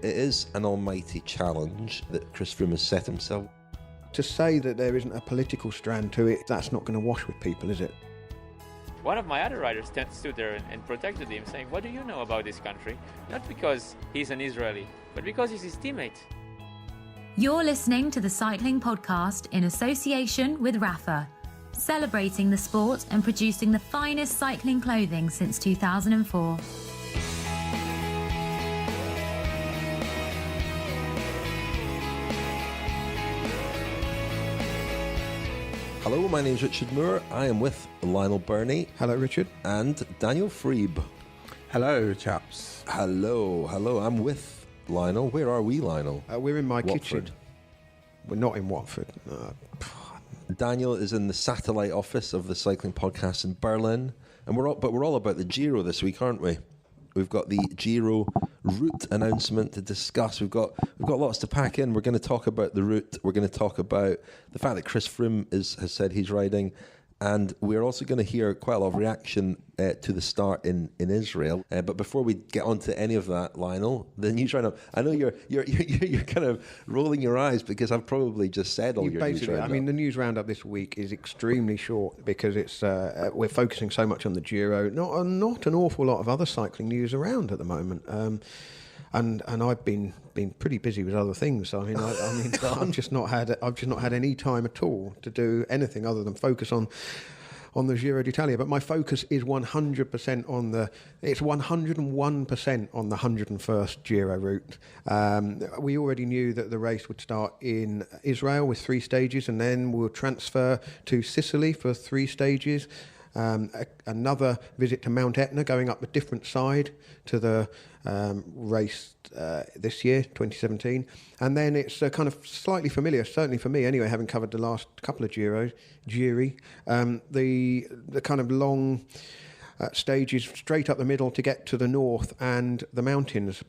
it is an almighty challenge that Chris Froome has set himself. To say that there isn't a political strand to it, that's not going to wash with people, is it? One of my other riders stood there and protected him, saying, "What do you know about this country?" Not because he's an Israeli, but because he's his teammate. You're listening to the Cycling Podcast in association with Rapha, celebrating the sport and producing the finest cycling clothing since 2004. Hello, my name is Richard Moore. I am with Lionel Birnie. Hello, Richard. And Daniel Freeb. Hello, chaps. Hello. I'm with Lionel. Where are we, Lionel? We're in my Watford. kitchen. We're not in Watford. Daniel is in the satellite office of the Cycling Podcast in Berlin. And we're all about the Giro this week, aren't we? We've got the Giro route announcement to discuss. We've got lots to pack in. We're going to talk about the route. We're going to talk about the fact that Chris Froome has said he's riding. And we're also going to hear quite a lot of reaction to the start in Israel. But before we get on to any of that, Lionel, the news roundup. I know you're kind of rolling your eyes because I've probably just said all your news roundup. I mean, the news roundup this week is extremely short because it's we're focusing so much on the Giro. Not an awful lot of other cycling news around at the moment. And I've been pretty busy with other things. So I mean, I've just not had any time at all to do anything other than focus on the Giro d'Italia. But my focus is 100% on 101% on the 101st Giro route. We already knew that the race would start in Israel with 3 stages, and then we'll transfer to Sicily for 3 stages. Another visit to Mount Etna, going up a different side to the race this year, 2017. And then it's kind of slightly familiar, certainly for me anyway, having covered the last couple of Giri, the kind of long stages straight up the middle to get to the north and the mountains.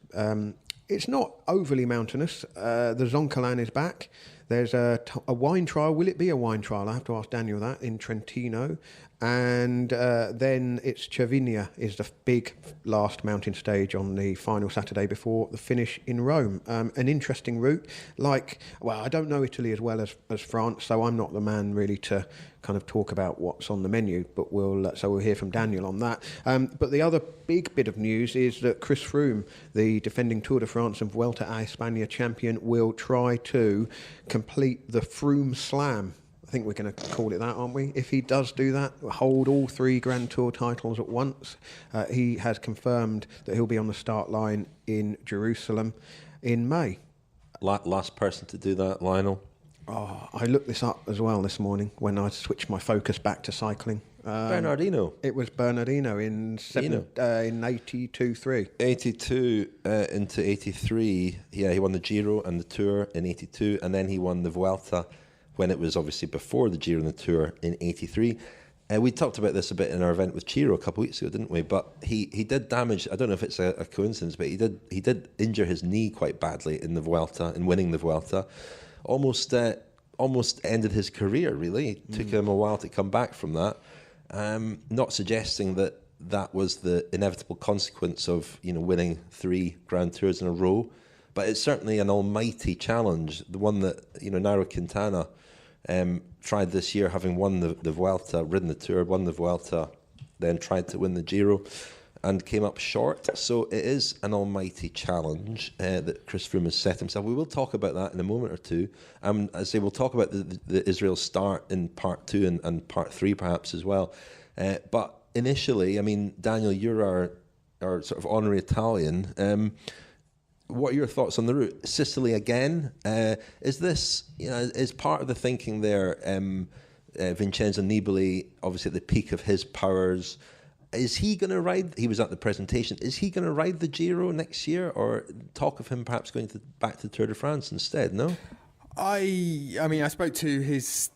It's not overly mountainous. The Zoncolan is back. There's a wine trial. Will it be a wine trial? I have to ask Daniel that, in Trentino. And then it's Cervinia is the big last mountain stage on the final Saturday before the finish in Rome. An interesting route. I don't know Italy as well as France, so I'm not the man really to kind of talk about what's on the menu, but we'll hear from Daniel on that. But the other big bit of news is that Chris Froome, the defending Tour de France and Vuelta a España champion, will try to complete the Froome Slam. I think we're going to call it that, aren't we? If he does do that, hold all 3 Grand Tour titles at once. He has confirmed that he'll be on the start line in Jerusalem in May. Last person to do that, Lionel. Oh, I looked this up as well this morning when I switched my focus back to cycling. Bernardino. It was Bernardino in 82-3. 82 into 83. Yeah, he won the Giro and the Tour in 82, and then he won the Vuelta when it was obviously before the Giro and the Tour in 83. We talked about this a bit in our event with Giro a couple of weeks ago, didn't we? But he did damage. I don't know if it's a coincidence, but he did injure his knee quite badly in the Vuelta, in winning the Vuelta. Almost ended his career, really. It took him a while to come back from that. Not suggesting that was the inevitable consequence of winning 3 Grand Tours in a row, but it's certainly an almighty challenge. The one that Nairo Quintana tried this year, having won the Vuelta, ridden the Tour, won the Vuelta, then tried to win the Giro and came up short. So it is an almighty challenge that Chris Froome has set himself. We will talk about that in a moment or two. As I say, we'll talk about the Israel start in part 2 and part 3 perhaps as well. But initially, I mean, Daniel, you're our sort of honorary Italian. What are your thoughts on the route? Sicily again? Is this, is part of the thinking there, Vincenzo Nibali, obviously at the peak of his powers, is he going to ride? He was at the presentation. Is he going to ride the Giro next year, or talk of him perhaps going back to the Tour de France instead? No. I mean, I spoke to his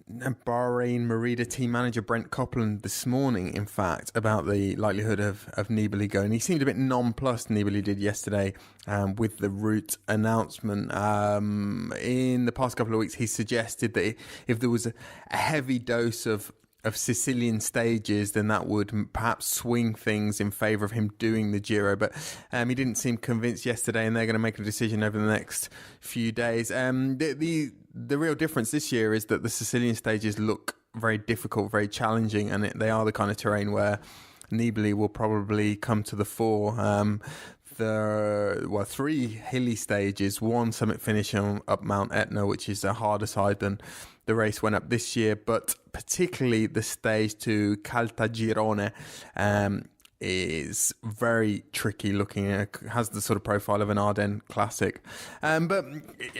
Bahrain Merida team manager Brent Copland this morning, in fact, about the likelihood of Nibali going. He seemed a bit nonplussed, Nibali did yesterday, with the route announcement. In the past couple of weeks, he suggested that if there was a heavy dose of Sicilian stages, then that would perhaps swing things in favour of him doing the Giro. But he didn't seem convinced yesterday, and they're going to make a decision over the next few days. The real difference this year is that the Sicilian stages look very difficult, very challenging, and they are the kind of terrain where Nibali will probably come to the fore. Three hilly stages, one summit finish up Mount Etna, which is a harder side than the race went up this year, but particularly the stage to Caltagirone is very tricky looking. It has the sort of profile of an Ardennes Classic. But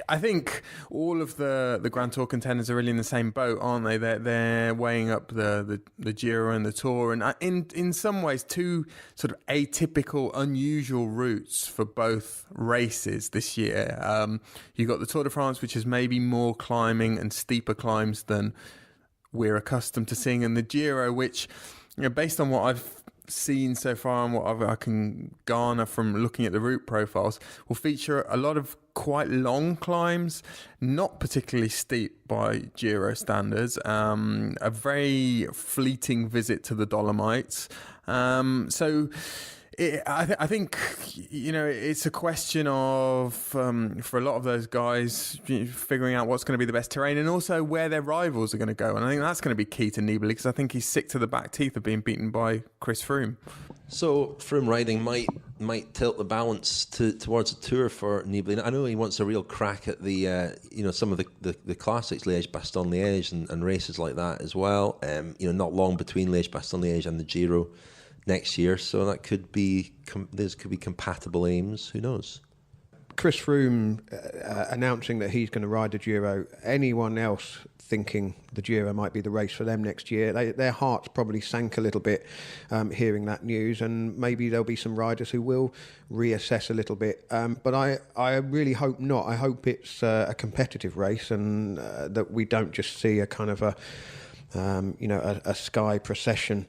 I think all of the Grand Tour contenders are really in the same boat, aren't they? They're weighing up the Giro and the Tour, and in some ways two sort of atypical, unusual routes for both races this year. You've got the Tour de France, which is maybe more climbing and steeper climbs than we're accustomed to seeing, and the Giro, which, based on what I've seen so far and what I can garner from looking at the route profiles, will feature a lot of quite long climbs, not particularly steep by Giro standards, a very fleeting visit to the Dolomites. I think it's a question of, for a lot of those guys, figuring out what's going to be the best terrain and also where their rivals are going to go. And I think that's going to be key to Nibali, because I think he's sick to the back teeth of being beaten by Chris Froome. So Froome riding might tilt the balance towards a Tour for Nibali. I know he wants a real crack at the some of the classics, Liège-Bastogne-Liège and races like that as well. Not long between Liège-Bastogne-Liège and the Giro next year, so that could be compatible aims. Who knows? Chris Froome announcing that he's going to ride the Giro. Anyone else thinking the Giro might be the race for them next year, their hearts probably sank a little bit hearing that news, and maybe there'll be some riders who will reassess a little bit. But I really hope not. I hope it's a competitive race, and that we don't just see a kind of a Sky procession.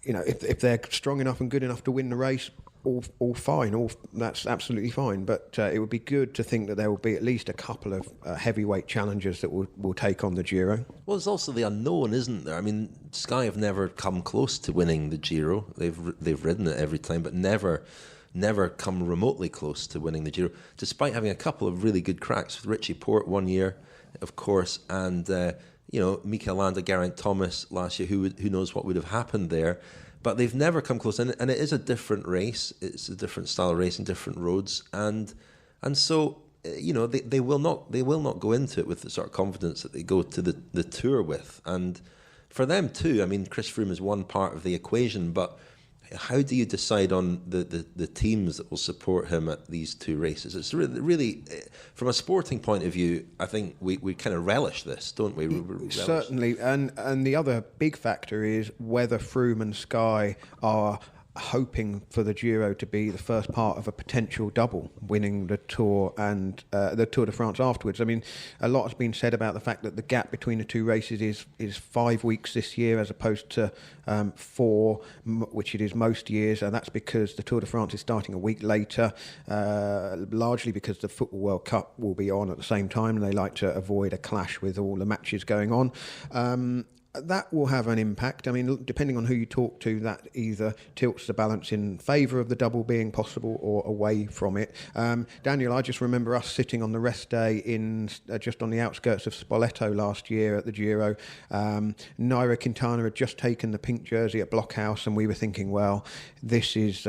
If they're strong enough and good enough to win the race, all fine, that's absolutely fine. But it would be good to think that there will be at least a couple of heavyweight challengers that will take on the Giro. Well, there's also the unknown, isn't there? I mean, Sky have never come close to winning the Giro. They've ridden it every time, but never come remotely close to winning the Giro, despite having a couple of really good cracks with Richie Porte one year, of course, and Mikel Landa, Geraint Thomas last year. Who knows what would have happened there? But they've never come close, and it is a different race. It's a different style of race and different roads, and so they will not go into it with the sort of confidence that they go to the Tour with. And for them too, I mean, Chris Froome is one part of the equation, but how do you decide on the teams that will support him at these two races? It's really, from a sporting point of view, I think we kind of relish this, don't we? Certainly, and the other big factor is whether Froome and Sky are hoping for the Giro to be the first part of a potential double, winning the Tour and the Tour de France afterwards. I mean, a lot has been said about the fact that the gap between the two races is 5 weeks this year as opposed to 4, which it is most years, and that's because the Tour de France is starting a week later, largely because the Football World Cup will be on at the same time, and they like to avoid a clash with all the matches going on. That will have an impact. I mean, depending on who you talk to, that either tilts the balance in favour of the double being possible or away from it. Daniel, I just remember us sitting on the rest day in just on the outskirts of Spoleto last year at the Giro. Nairo Quintana had just taken the pink jersey at Blockhouse, and we were thinking, well, this is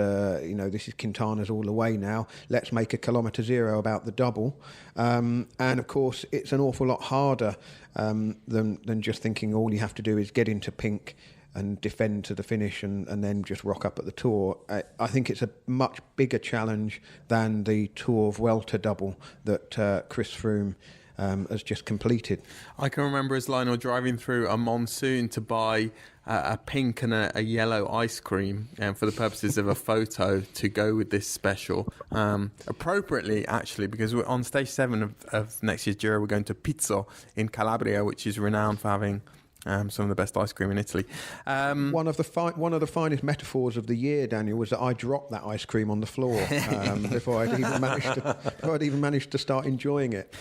Quintana's all the way now. Let's make a kilometre zero about the double. And of course, it's an awful lot harder than just thinking all you have to do is get into pink and defend to the finish and then just rock up at the Tour. I think it's a much bigger challenge than the Tour of Vuelta double that Chris Froome has just completed. I can remember as Lionel driving through a monsoon to buy a pink and a yellow ice cream for the purposes of a photo to go with this special. Appropriately, actually, because we're on stage 7 of next year's Giro, we're going to Pizzo in Calabria, which is renowned for having some of the best ice cream in Italy. One of the finest metaphors of the year, Daniel, was that I dropped that ice cream on the floor before I'd even managed to start enjoying it,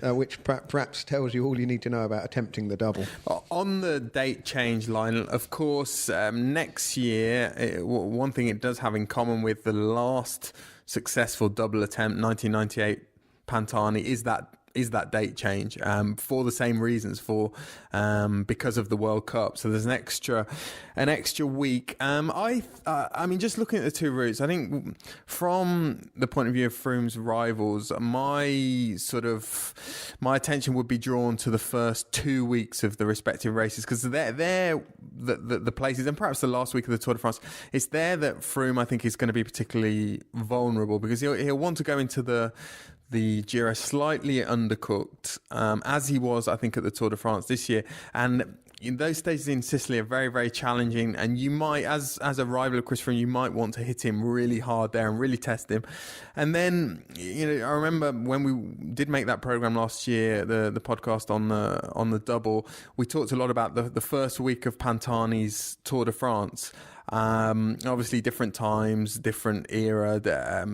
which perhaps tells you all you need to know about attempting the double. On the date change line, of course, next year, one thing it does have in common with the last successful double attempt, 1998 Pantani, is that date change for the same reasons, because of the World Cup. So there's an extra week. I mean, just looking at the two routes, I think from the point of view of Froome's rivals, my attention would be drawn to the first 2 weeks of the respective races, because they're the places, and perhaps the last week of the Tour de France, it's there that Froome, I think, is going to be particularly vulnerable, because he'll want to go into the Giro slightly undercooked, as he was, I think, at the Tour de France this year. And those stages in Sicily are very, very challenging. And you might, as a rival of Chris Froome, you might want to hit him really hard there and really test him. And then, I remember when we did make that program last year, the podcast on the double, we talked a lot about the first week of Pantani's Tour de France. Obviously different times, different era.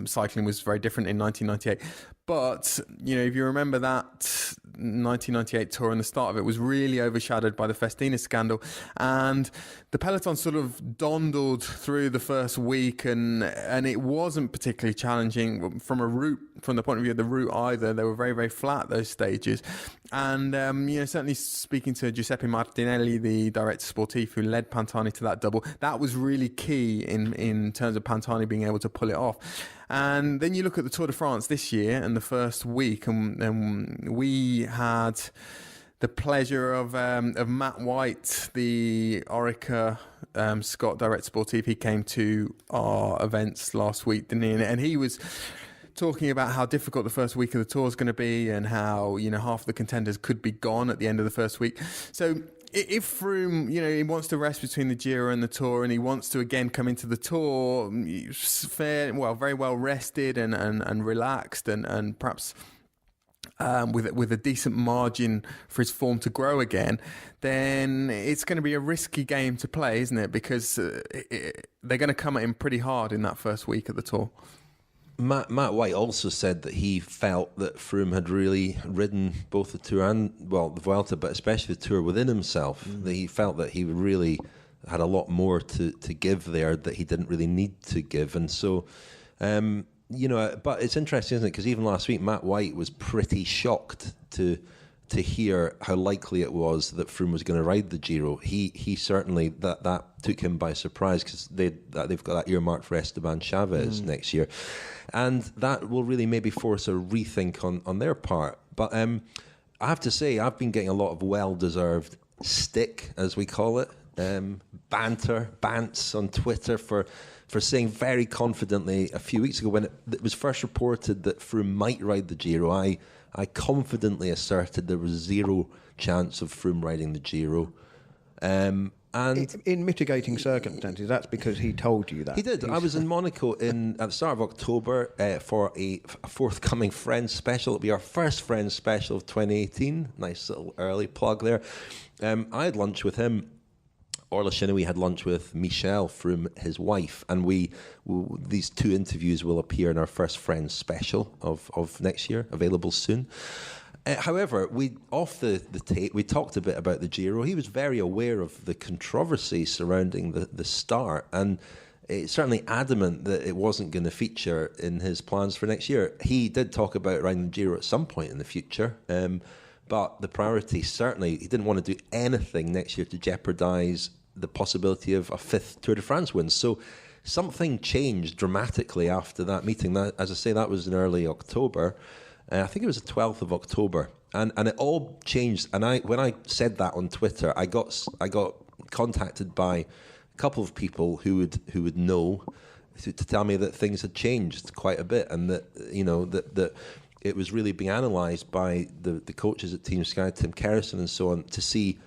Cycling was very different in 1998. But, if you remember that 1998 Tour, and the start of it was really overshadowed by the Festina scandal, and the peloton sort of dondled through the first week, and it wasn't particularly challenging from the point of view of the route either. They were very, very flat, those stages. And, certainly speaking to Giuseppe Martinelli, the director sportif who led Pantani to that double, that was really key in terms of Pantani being able to pull it off. And then you look at the Tour de France this year and the first week, and we had the pleasure of Matt White, the Orica Scott director sportif. He came to our events last week, didn't he? And he was talking about how difficult the first week of the Tour is going to be, and how half the contenders could be gone at the end of the first week. So if Froome, he wants to rest between the Giro and the Tour, and he wants to again come into the Tour very well rested and relaxed, and perhaps with a decent margin for his form to grow again, then it's going to be a risky game to play, isn't it? Because they're going to come at him pretty hard in that first week of the Tour. Matt White also said that he felt that Froome had really ridden both the Tour and, the Vuelta, but especially the Tour within himself. That he felt that he really had a lot more to give there that he didn't really need to give. And so, but it's interesting, isn't it? Because even last week, Matt White was pretty shocked to hear how likely it was that Froome was going to ride the Giro. He certainly, that took him by surprise, because they've got that earmarked for Esteban Chavez next year. And that will really maybe force a rethink on their part. But I have to say, I've been getting a lot of well-deserved stick, as we call it, bants on Twitter for saying very confidently a few weeks ago, when it was first reported that Froome might ride the Giro, I confidently asserted there was zero chance of Froome riding the Giro. And in mitigating circumstances, that's because he told you that. He did. I was in Monaco at the start of October for a forthcoming Friends special. It'll be our first Friends special of 2018. Nice little early plug there. I had lunch with him. Orla Shinoui had lunch with Michelle Froome, his wife, and these two interviews will appear in our first Friends special of next year, available soon. However, off the tape, we talked a bit about the Giro. He was very aware of the controversy surrounding the start, and certainly adamant that it wasn't going to feature in his plans for next year. He did talk about riding the Giro at some point in the future, but the priority, certainly, he didn't want to do anything next year to jeopardise the possibility of a fifth Tour de France win. So something changed dramatically after that meeting. That, as I say, that was in early October. I think it was the 12th of October. And it all changed. And when I said that on Twitter, I got contacted by a couple of people who would know to tell me that things had changed quite a bit, and that that it was really being analysed by the coaches at Team Sky, Tim Kerrison and so on, to see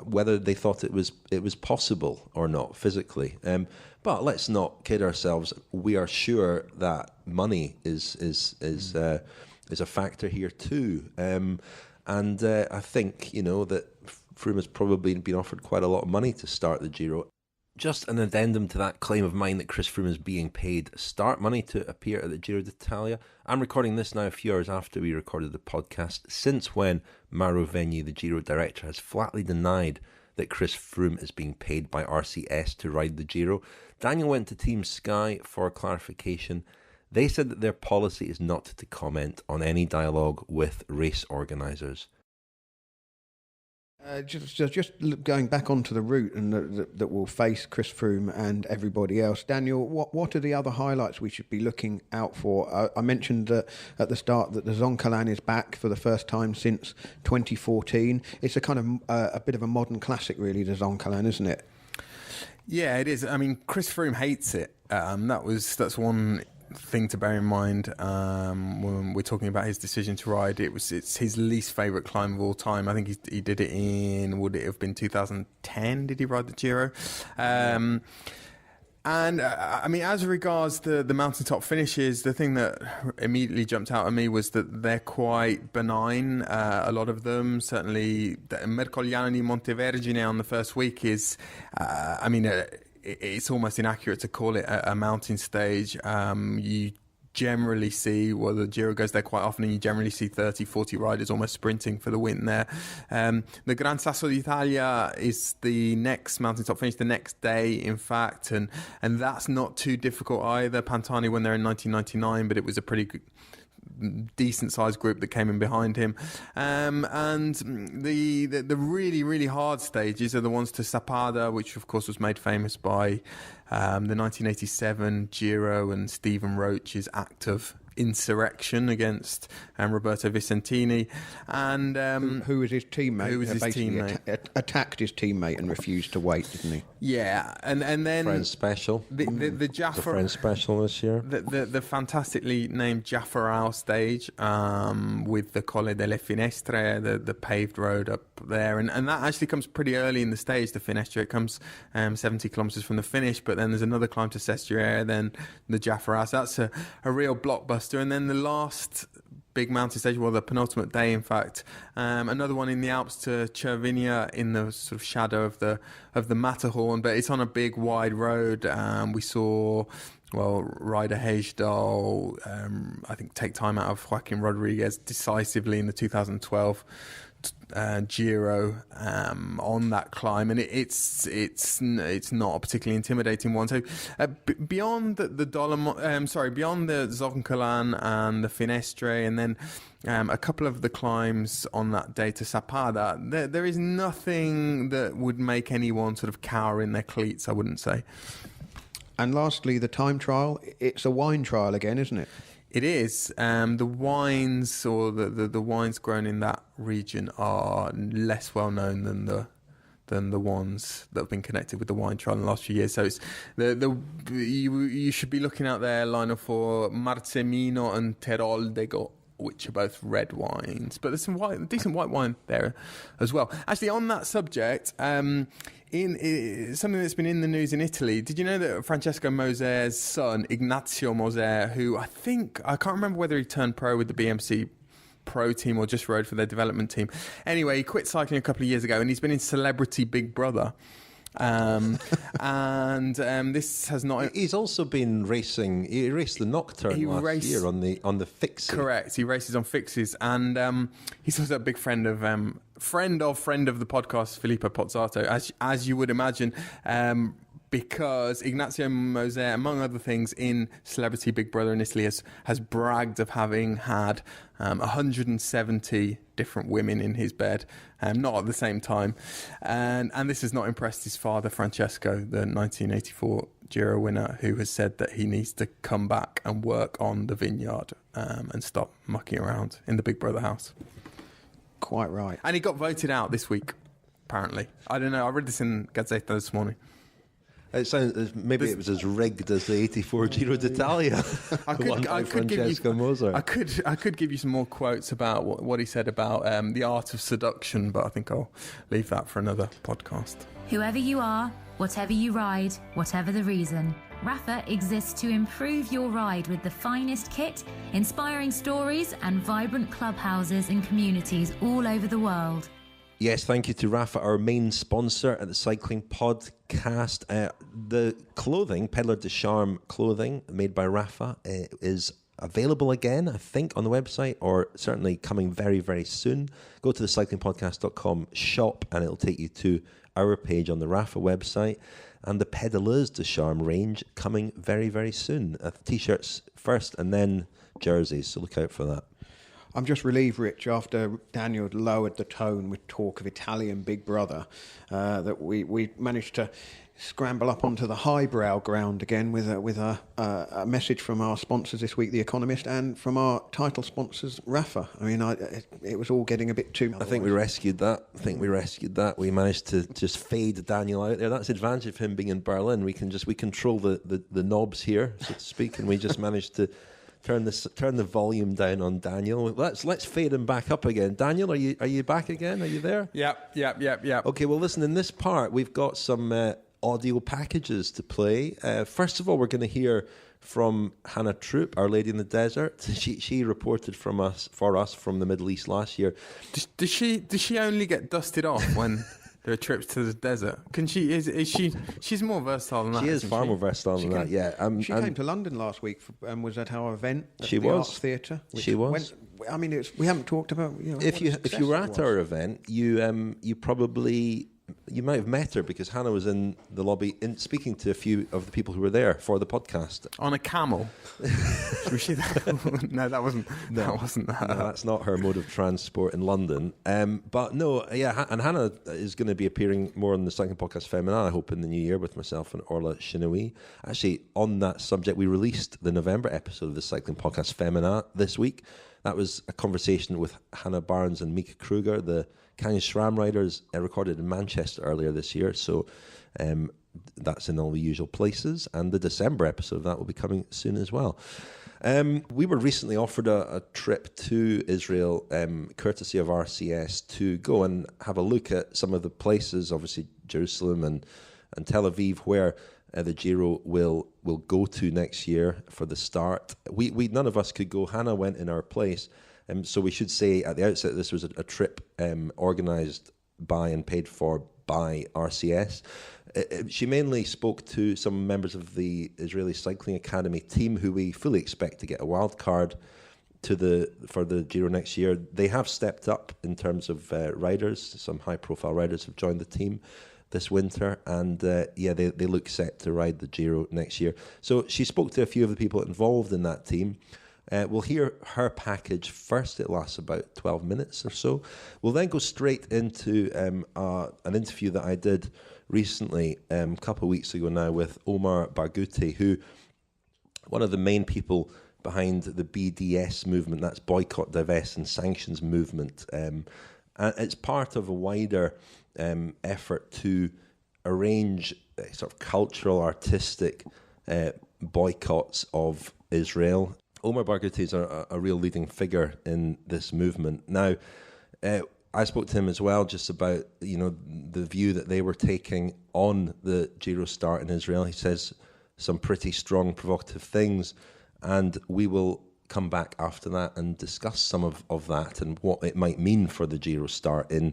whether they thought it was possible or not physically. But let's not kid ourselves. We are sure that money is a factor here too. And I think that Froome has probably been offered quite a lot of money to start the Giro. Just an addendum to that claim of mine that Chris Froome is being paid start money to appear at the Giro d'Italia. I'm recording this now a few hours after we recorded the podcast, since when Mauro Vegni, the Giro director, has flatly denied that Chris Froome is being paid by RCS to ride the Giro. Daniel went to Team Sky for clarification. They said that their policy is not to comment on any dialogue with race organisers. Just going back onto the route and that will face Chris Froome and everybody else. Daniel, what are the other highlights we should be looking out for? I mentioned at the start that the Zoncolan is back for the first time since 2014. It's a kind of a bit of a modern classic, really, the Zoncolan, isn't it? Yeah, it is. I mean, Chris Froome hates it. That's one thing to bear in mind when we're talking about his decision to ride. It's his least favourite climb of all time. I think he did it in, would it have been 2010? Did he ride the Giro? And I mean, as regards the mountaintop finishes, the thing that immediately jumped out at me was that they're quite benign. A lot of them, certainly the Mercogliano di Montevergine on the first week is, it's almost inaccurate to call it a mountain stage. You generally see, well, the Giro goes there quite often, and you generally see 30, 40 riders almost sprinting for the win there. The Gran Sasso d'Italia is the next mountaintop finish, the next day, in fact, and that's not too difficult either. Pantani went there in 1999, but it was a pretty decent sized group that came in behind him, and the really, really hard stages are the ones to Sappada, which of course was made famous by the 1987 Giro and Stephen Roach's act of insurrection against Roberto Vicentini, and who was his teammate? Who was his teammate? Attacked his teammate and refused to wait, didn't he? Yeah, and then Friend Special. The Jaffa, the Friend Special this year. The fantastically named Jaffarao stage with the Colle delle Finestre, the paved road up there, and that actually comes pretty early in the stage. The Finestre, it comes 70 kilometres from the finish, but then there's another climb to Sestriere, then the Jaffarao. So that's a real blockbuster. And then the last big mountain stage, well, the penultimate day, in fact, another one in the Alps to Cervinia in the sort of shadow of the Matterhorn, but it's on a big wide road. We saw, well, Ryder Hagedal, I think, take time out of Joaquin Rodriguez decisively in the 2012 Giro on that climb, and it's not a particularly intimidating one. So beyond the beyond the Zoncolan and the Finestre, and then a couple of the climbs on that day to Sappada, there is nothing that would make anyone sort of cower in their cleats, I wouldn't say. And lastly, the time trial. It's a wine trial again, isn't it? It is. The wines, or the wines grown in that region, are less well known than the ones that have been connected with the wine trial in the last few years. So it's you should be looking out there, Lionel, for Marzemino and Teroldego, which are both red wines, but there's some decent white wine there as well. Actually, on that subject, in something that's been in the news in Italy, did you know that Francesco Moser's son, Ignazio Moser, who I can't remember whether he turned pro with the BMC Pro team or just rode for their development team. Anyway, he quit cycling a couple of years ago, and he's been in Celebrity Big Brother. This has not. He's also been racing. He raced the Nocturne last year on the fixes. Correct. He races on fixes, and he's also a big friend of the podcast, Filippo Pozzato, as you would imagine. Because Ignazio Moser, among other things, in Celebrity Big Brother in Italy has bragged of having had 170 different women in his bed, not at the same time. And this has not impressed his father, Francesco, the 1984 Giro winner, who has said that he needs to come back and work on the vineyard and stop mucking around in the Big Brother house. Quite right. And he got voted out this week, apparently. I don't know. I read this in Gazzetta this morning. It sounds maybe it was as rigged as the '84 Giro d'Italia. I could give you some more quotes about what he said about the art of seduction, but I think I'll leave that for another podcast. Whoever you are, whatever you ride, whatever the reason, Rafa exists to improve your ride with the finest kit, inspiring stories, and vibrant clubhouses and communities all over the world. Yes, thank you to Rafa, our main sponsor at the Cycling Podcast. The clothing, Pedlar de Charme clothing, made by Rafa, is available again, I think, on the website, or certainly coming very, very soon. Go to the cyclingpodcast.com shop and it'll take you to our page on the Rafa website. And the Pedaleurs de Charme range coming very, very soon. T-shirts first and then jerseys, so look out for that. I'm just relieved, Rich, after Daniel lowered the tone with talk of Italian Big Brother, that we managed to scramble up onto the highbrow ground again with a message from our sponsors this week, The Economist, and from our title sponsors, Rafa. I mean, it was all getting a bit too... I think we rescued that. We managed to just fade Daniel out there. That's the advantage of him being in Berlin. We control the knobs here, so to speak, and we just managed to turn the volume down on Daniel. Let's fade him back up again. Daniel, are you back again? Are you there? Yep. Okay, well, listen, in this part, we've got some audio packages to play. First of all, we're going to hear from Hannah Troop, Our Lady in the Desert. She reported for us from the Middle East last year. Does she only get dusted off when there are trips to the desert? Can she? Is she? She's more versatile than that. She is far more versatile than that. Yeah. She came to London last week and was at our event at the Arts Theatre. She was. I mean, we haven't talked about. If you were at our event, you probably. You might have met her because Hannah was in the lobby speaking to a few of the people who were there for the podcast. On a camel? Was she there? No, that wasn't her. No, that's not her mode of transport in London. But no, yeah, and Hannah is going to be appearing more on the Cycling Podcast Femina, I hope, in the new year with myself and Orla Chinoui. Actually, on that subject, we released the November episode of the Cycling Podcast Femina this week. That was a conversation with Hannah Barnes and Mika Kruger, the Canyon SRAM riders, recorded in Manchester earlier this year. So that's in all the usual places. And the December episode of that will be coming soon as well. We were recently offered a trip to Israel, courtesy of RCS, to go and have a look at some of the places, obviously Jerusalem and Tel Aviv, where the Giro will go to next year for the start. We none of us could go. Hannah went in our place. So we should say at the outset this was a trip organised by and paid for by RCS. She mainly spoke to some members of the Israeli Cycling Academy team who we fully expect to get a wildcard for the Giro next year. They have stepped up in terms of riders. Some high-profile riders have joined the team this winter, and they look set to ride the Giro next year. So she spoke to a few of the people involved in that team. We'll hear her package first. It lasts about 12 minutes or so. We'll then go straight into an interview that I did recently, a couple of weeks ago now, with Omar Barghouti, who one of the main people behind the BDS movement, that's Boycott, Divestment and Sanctions movement. And it's part of a wider effort to arrange sort of cultural, artistic boycotts of Israel. Omar Barghouti is a real leading figure in this movement. Now, I spoke to him as well just about, the view that they were taking on the Giro start in Israel. He says some pretty strong, provocative things, and we will come back after that and discuss some of that and what it might mean for the Giro start in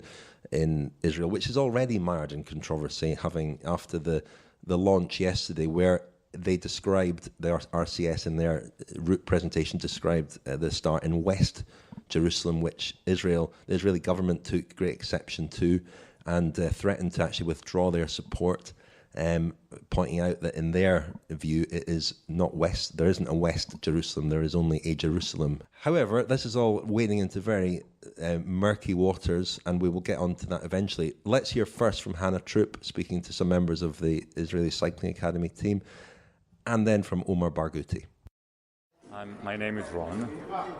Israel, which is already mired in controversy, after the launch yesterday, where they described, the RCS in their route presentation described the start in West Jerusalem, which the Israeli government took great exception to and threatened to actually withdraw their support, pointing out that in their view it is not West. There isn't a West Jerusalem, there is only a Jerusalem. However, this is all wading into very murky waters, and we will get on to that eventually. Let's hear first from Hannah Troop, speaking to some members of the Israeli Cycling Academy team, and then from Omar Barghouti. My name is Ron,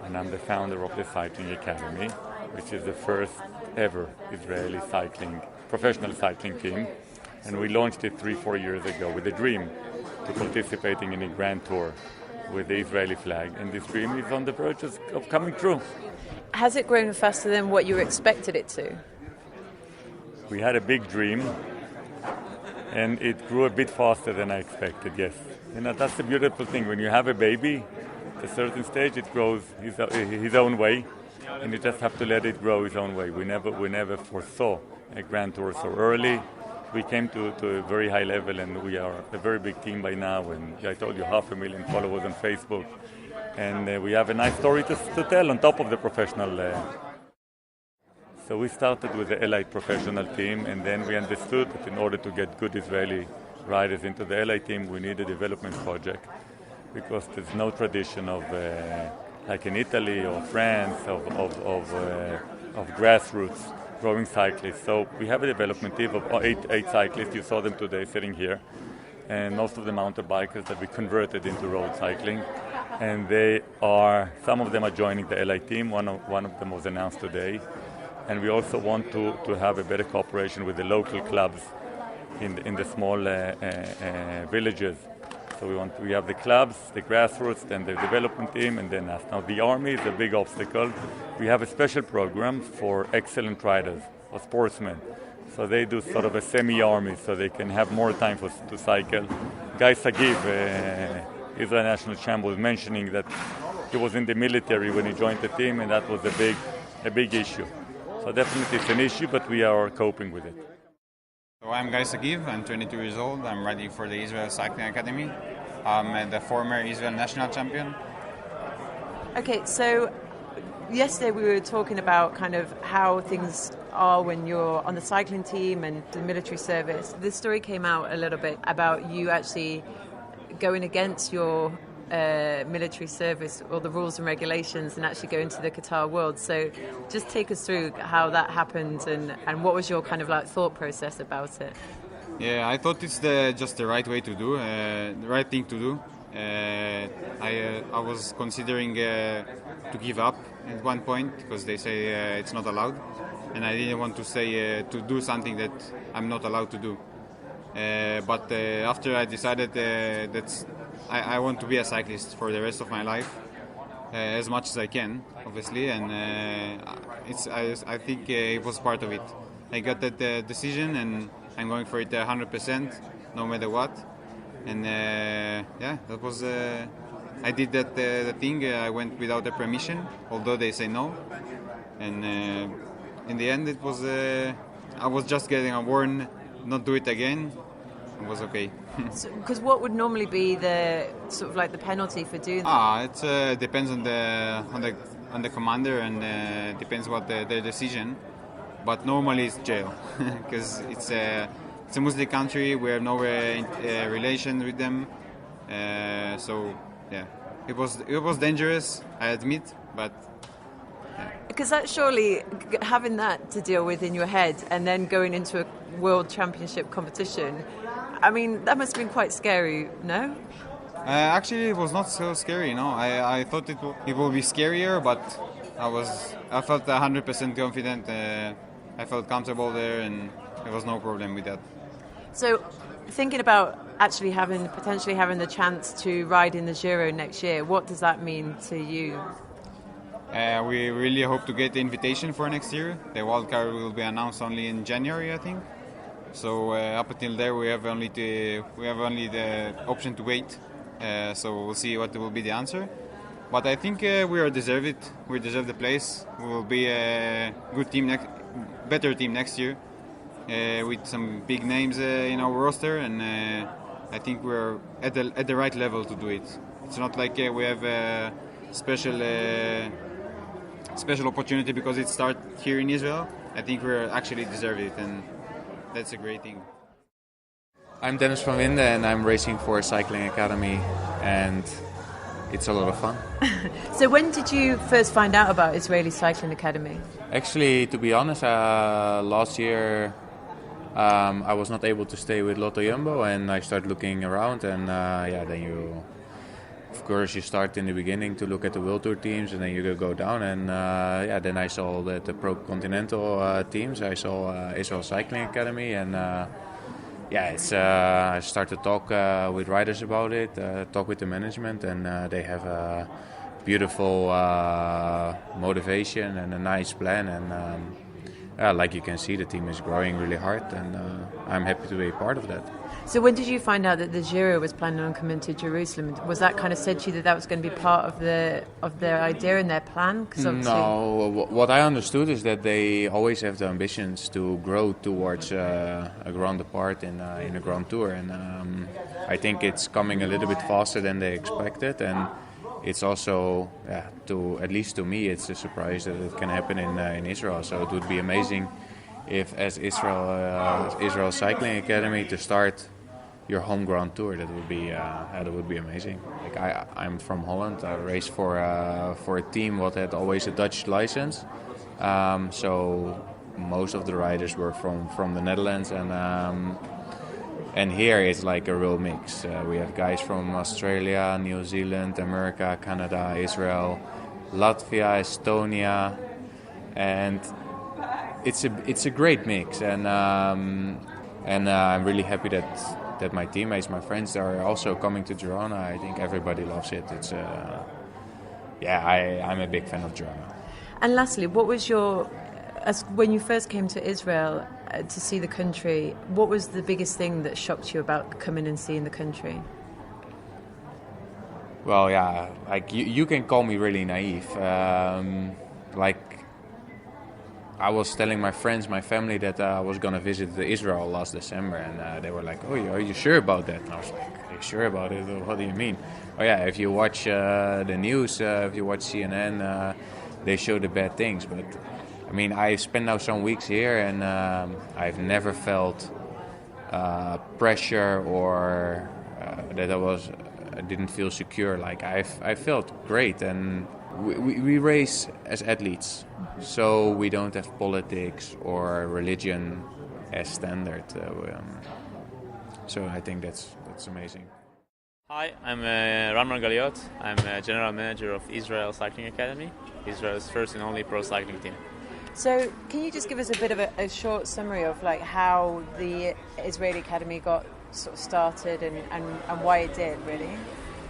and I'm the founder of the Cycling Academy, which is the first ever Israeli professional cycling team. And we launched it 3-4 years ago with a dream to participating in a grand tour with the Israeli flag. And this dream is on the verge of coming true. Has it grown faster than what you expected it to? We had a big dream, and it grew a bit faster than I expected, yes. And that's the beautiful thing. When you have a baby, at a certain stage, it grows his own way. and you just have to let it grow its own way. We never foresaw a Grand Tour so early. We came to a very high level, and we are a very big team by now. And I told you, 500,000 followers on Facebook, and we have a nice story to tell on top of the professional. So we started with the Allied professional team, and then we understood that in order to get good Israeli riders into the Allied team, we need a development project, because there's no tradition of, like in Italy or France, of grassroots growing cyclists. So we have a development team of eight cyclists. You saw them today sitting here, and most of the mountain bikers that we converted into road cycling. And some of them are joining the Allied team. One of them was announced today. And we also want to have a better cooperation with the local clubs in the small villages. So we have the clubs, the grassroots, then the development team, and then us. Now the army is a big obstacle. We have a special program for excellent riders or sportsmen. So they do sort of a semi-army, so they can have more time to cycle. Guy Sagiv, Israel national champ, was mentioning that he was in the military when he joined the team, and that was a big issue. So definitely it's an issue, but we are coping with it. So I'm Guy Sagiv, I'm 22 years old, I'm riding for the Israel Cycling Academy. I'm the former Israel national champion. Okay, so yesterday we were talking about kind of how things are when you're on the cycling team and the military service. This story came out a little bit about you actually going against your military service or the rules and regulations and actually going to the Qatar World. So just take us through how that happened and what was your kind of like thought process about it? Yeah, I thought it's just the right way to do, the right thing to do. I was considering to give up at one point because they say it's not allowed, and I didn't want to say to do something that I'm not allowed to do. But after I decided that I want to be a cyclist for the rest of my life, as much as I can, obviously, and I think it was part of it. I got that decision, and I'm going for it 100%, no matter what. And that was. I did that the thing. I went without a permission, although they say no. And in the end, it was. I was just getting a warning, not do it again. It was okay. Because what would normally be the sort of like the penalty for doing that? It depends on the commander, and depends what their decision. But normally it's jail, because it's a Muslim country. We have no relation with them. So yeah, it was dangerous, I admit, but. Because that's surely having that to deal with in your head, and then going into a world championship competition. I mean, that must have been quite scary, no? Actually, it was not so scary. No, I thought it would be scarier, but I felt 100% confident. I felt comfortable there, and there was no problem with that. So, thinking about actually potentially having the chance to ride in the Giro next year, what does that mean to you? We really hope to get the invitation for next year. The wildcard will be announced only in January, I think. So up until there, we have only the option to wait. So we'll see what will be the answer. But I think we deserve it. We deserve the place. We will be a good team, better team next year, with some big names in our roster, and I think we're at the right level to do it. It's not like we have a special opportunity because it starts here in Israel. I think we actually deserve it, and that's a great thing. I'm Dennis van Winden, and I'm racing for a cycling academy, and it's a lot of fun. So when did you first find out about Israeli Cycling Academy? Actually, to be honest, last year I was not able to stay with Lotto Jumbo, and I started looking around, and then of course you start in the beginning to look at the World Tour teams, and then you go down, and then I saw the Pro Continental teams. I saw Israel Cycling Academy, and I started to talk with riders about it, talk with the management, and they have a beautiful motivation and a nice plan, and like you can see, the team is growing really hard, and I'm happy to be a part of that. So when did you find out that the Giro was planning on coming to Jerusalem? Was that kind of said to you that was going to be part of their idea and their plan? No, what I understood is that they always have the ambitions to grow towards a Grand Depart in a Grand Tour, and I think it's coming a little bit faster than they expected, and it's also, at least to me, it's a surprise that it can happen in Israel. So it would be amazing if, as Israel Cycling Academy, to start your home Grand Tour. That would be amazing. Like I'm from Holland. I raced for a team what had always a Dutch license. So most of the riders were from the Netherlands, and here it's like a real mix. We have guys from Australia, New Zealand, America, Canada, Israel, Latvia, Estonia, and it's a great mix. And I'm really happy that my teammates, my friends, are also coming to Girona. I think everybody loves it. It's I'm a big fan of Girona. And lastly, what was when you first came to Israel to see the country, what was the biggest thing that shocked you about coming and seeing the country? Well, yeah, like you can call me really naive. I was telling my friends, my family, that I was going to visit Israel last December, and they were like, "Oh, are you sure about that?" And I was like, "Are you sure about it? What do you mean?" Oh yeah, if you watch the news, if you watch CNN, they show the bad things. But I mean, I spent now some weeks here, and I've never felt pressure or that I didn't feel secure. Like I felt great, and we race as athletes, so we don't have politics or religion as standard. So I think that's amazing. Hi, I'm Omar Barghouti. I'm General Manager of Israel Cycling Academy, Israel's first and only pro cycling team. So can you just give us a bit of a short summary of like how the Israeli Academy got sort of started and why it did, really?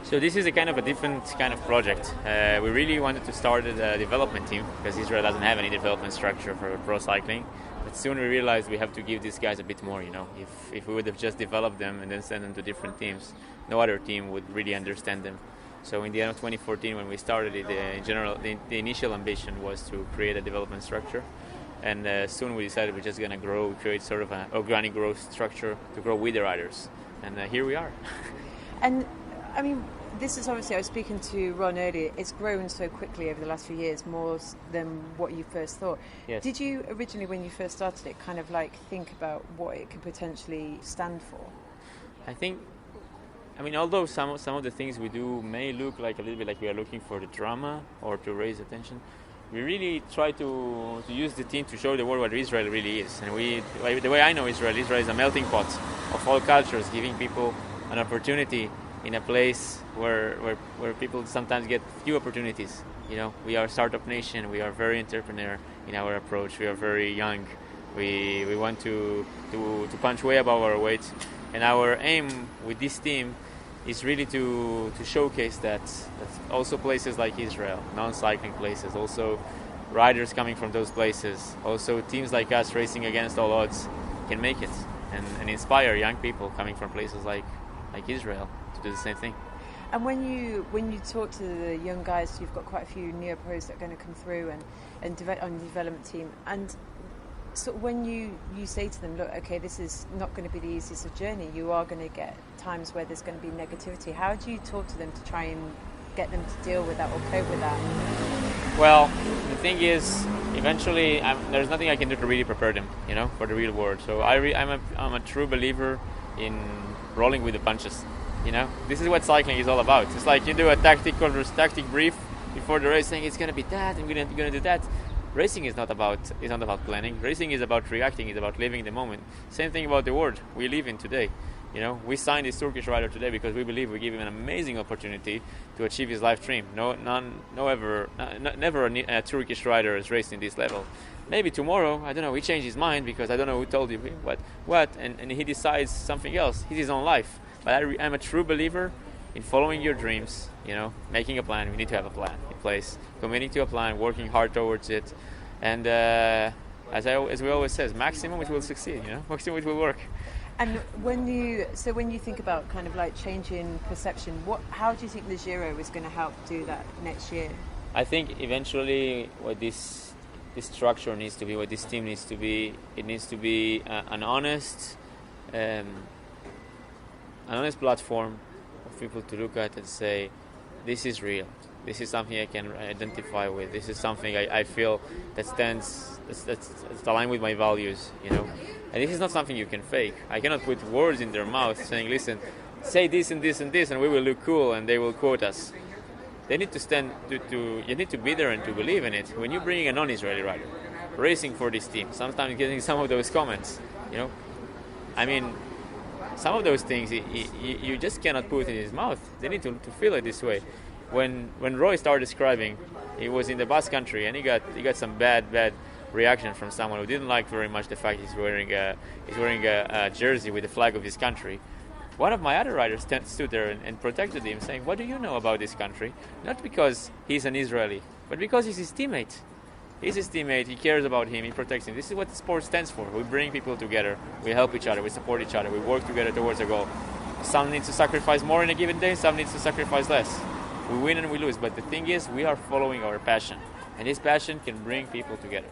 So this is a kind of a different kind of project. We really wanted to start a development team because Israel doesn't have any development structure for pro cycling. But soon we realized we have to give these guys a bit more, you know. If we would have just developed them and then sent them to different teams, no other team would really understand them. So in the end of 2014, when we started it, in general, the initial ambition was to create a development structure. And soon we decided we're just going to create sort of an organic growth structure to grow with the riders. And here we are. And I mean, this is obviously, I was speaking to Ron earlier, it's grown so quickly over the last few years, more than what you first thought. Yes. Did you originally, when you first started it, kind of like think about what it could potentially stand for? I mean, although some of the things we do may look like a little bit like we are looking for the drama or to raise attention, we really try to use the team to show the world what Israel really is. And the way I know Israel is a melting pot of all cultures, giving people an opportunity in a place where people sometimes get few opportunities. You know, we are a startup nation. We are very entrepreneur in our approach. We are very young. We want to punch way above our weight. And our aim with this team is really to showcase that also places like Israel, non-cycling places, also riders coming from those places, also teams like us racing against all odds can make it and inspire young people coming from places like Israel to do the same thing. And when you talk to the young guys, you've got quite a few neo-pros that are going to come through and on the development team. And so when you say to them, look, okay, this is not going to be the easiest of journey. You are going to get times where there's going to be negativity. How do you talk to them to try and get them to deal with that or cope with that? Well, the thing is, eventually, there's nothing I can do to really prepare them, you know, for the real world. So I'm a true believer in rolling with the punches. You know, this is what cycling is all about. It's like you do a tactic brief before the race, saying it's going to be that, and we're going to do that. Racing is not about planning. Racing is about reacting. It's about living the moment. Same thing about the world we live in today. You know, we signed this Turkish rider today because we believe we give him an amazing opportunity to achieve his life dream. Never a Turkish rider has raced in this level. Maybe tomorrow, I don't know, he changed his mind because I don't know who told him what, and he decides something else. It's his own life. But I'm a true believer in following your dreams, you know, making a plan. We need to have a plan in place, committing to a plan, working hard towards it. And as we always says, maximum it will succeed, maximum it will work. And when you think about kind of like changing perception, how do you think the Giro is going to help do that next year? I think eventually what this structure needs to be, what this team needs to be, it needs to be an honest platform of people to look at and say, this is real. This is something I can identify with. This is something I feel that's aligned with my values, And this is not something you can fake. I cannot put words in their mouth saying, listen, say this and this and this and we will look cool and they will quote us. They need to stand you need to be there and to believe in it. When you bring a non-Israeli rider racing for this team, sometimes getting some of those comments, I mean, some of those things you just cannot put in his mouth. They need to feel it this way. When Roy started describing, he was in the Basque Country and he got some bad reaction from someone who didn't like very much the fact he's wearing a jersey with the flag of his country. One of my other riders stood there and protected him, saying, what do you know about this country? Not because he's an Israeli, but because he's his teammate. He's his teammate, he cares about him, he protects him. This is what the sport stands for. We bring people together, we help each other, we support each other, we work together towards a goal. Some needs to sacrifice more in a given day, some needs to sacrifice less. We win and we lose, but the thing is, we are following our passion, and this passion can bring people together.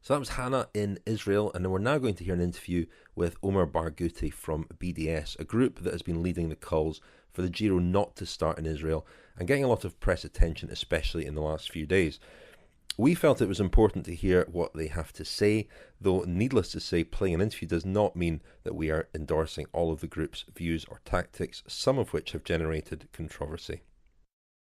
So that was Hannah in Israel, and we're now going to hear an interview with Omar Barghouti from BDS, a group that has been leading the calls for the Giro not to start in Israel and getting a lot of press attention, especially in the last few days. We felt it was important to hear what they have to say, though needless to say, playing an interview does not mean that we are endorsing all of the group's views or tactics, some of which have generated controversy.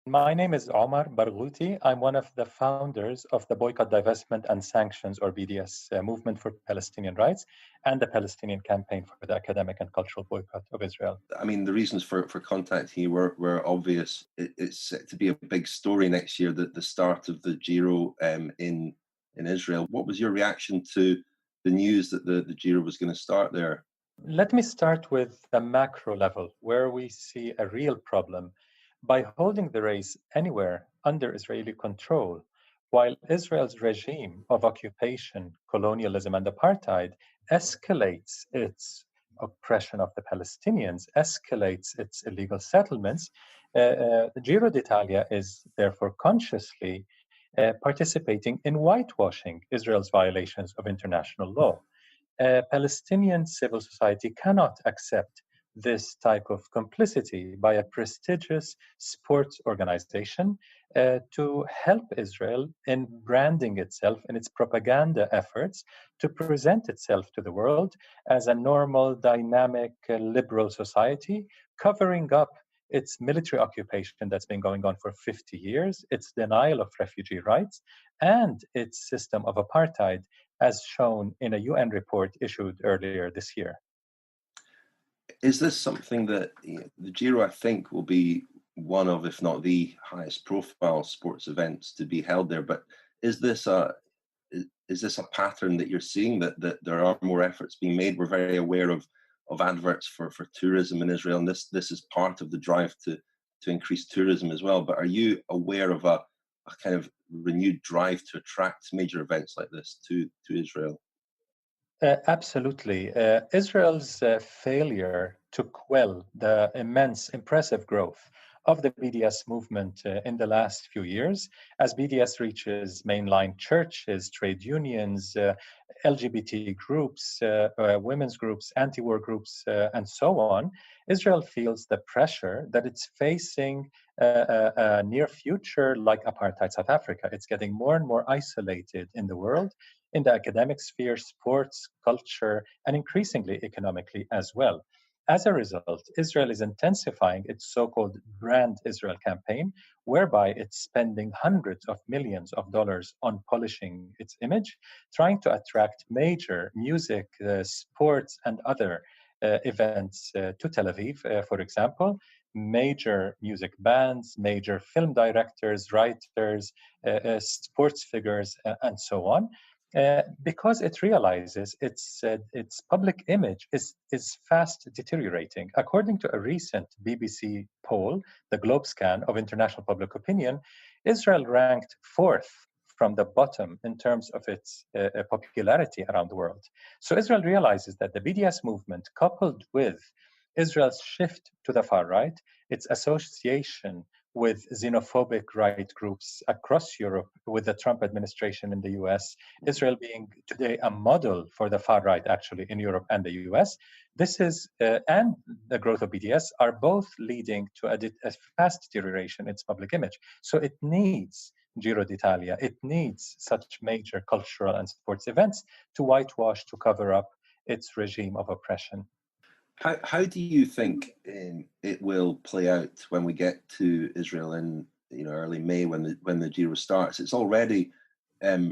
My name is Omar Barghouti. I'm one of the founders of the Boycott, Divestment and Sanctions, or BDS, movement for Palestinian rights, and the Palestinian Campaign for the academic and cultural boycott of Israel. I mean, the reasons for contacting you were obvious. It's set to be a big story next year, the start of the Giro in Israel. What was your reaction to the news that the Giro was going to start there? Let me start with the macro level, where we see a real problem. By holding the race anywhere under Israeli control, while Israel's regime of occupation, colonialism, and apartheid escalates its oppression of the Palestinians, escalates its illegal settlements, the Giro d'Italia is therefore consciously participating in whitewashing Israel's violations of international law. Palestinian civil society cannot accept this type of complicity by a prestigious sports organization to help Israel in branding itself in its propaganda efforts to present itself to the world as a normal, dynamic, liberal society, covering up its military occupation that's been going on for 50 years, its denial of refugee rights, and its system of apartheid, as shown in a UN report issued earlier this year. Is this something that the Giro, I think, will be one of, if not the highest profile sports events to be held there? But is this a pattern that you're seeing, that there are more efforts being made? We're very aware of adverts for tourism in Israel, and this is part of the drive to increase tourism as well. But are you aware of a kind of renewed drive to attract major events like this to Israel? Absolutely. Israel's failure to quell the impressive growth of the BDS movement in the last few years, as BDS reaches mainline churches, trade unions, LGBT groups, women's groups, anti-war groups, and so on, Israel feels the pressure that it's facing a near future like apartheid South Africa. It's getting more and more isolated in the world, in the academic sphere, sports, culture, and increasingly economically as well. As a result, Israel is intensifying its so-called Brand Israel campaign, whereby it's spending hundreds of millions of dollars on polishing its image, trying to attract major music, sports, and other events to Tel Aviv, for example, major music bands, major film directors, writers, sports figures, and so on. Because it realizes its public image is fast deteriorating. According to a recent BBC poll, the Globe Scan of international public opinion, Israel ranked fourth from the bottom in terms of its popularity around the world. So Israel realizes that the BDS movement, coupled with Israel's shift to the far right, its association with xenophobic right groups across Europe, with the Trump administration in the US, Israel being today a model for the far right, actually, in Europe and the US. This is, and the growth of BDS are both leading to a fast deterioration in its public image. So it needs Giro d'Italia, it needs such major cultural and sports events to whitewash, to cover up its regime of oppression. How do you think it will play out when we get to Israel in early May when the Giro starts? It's already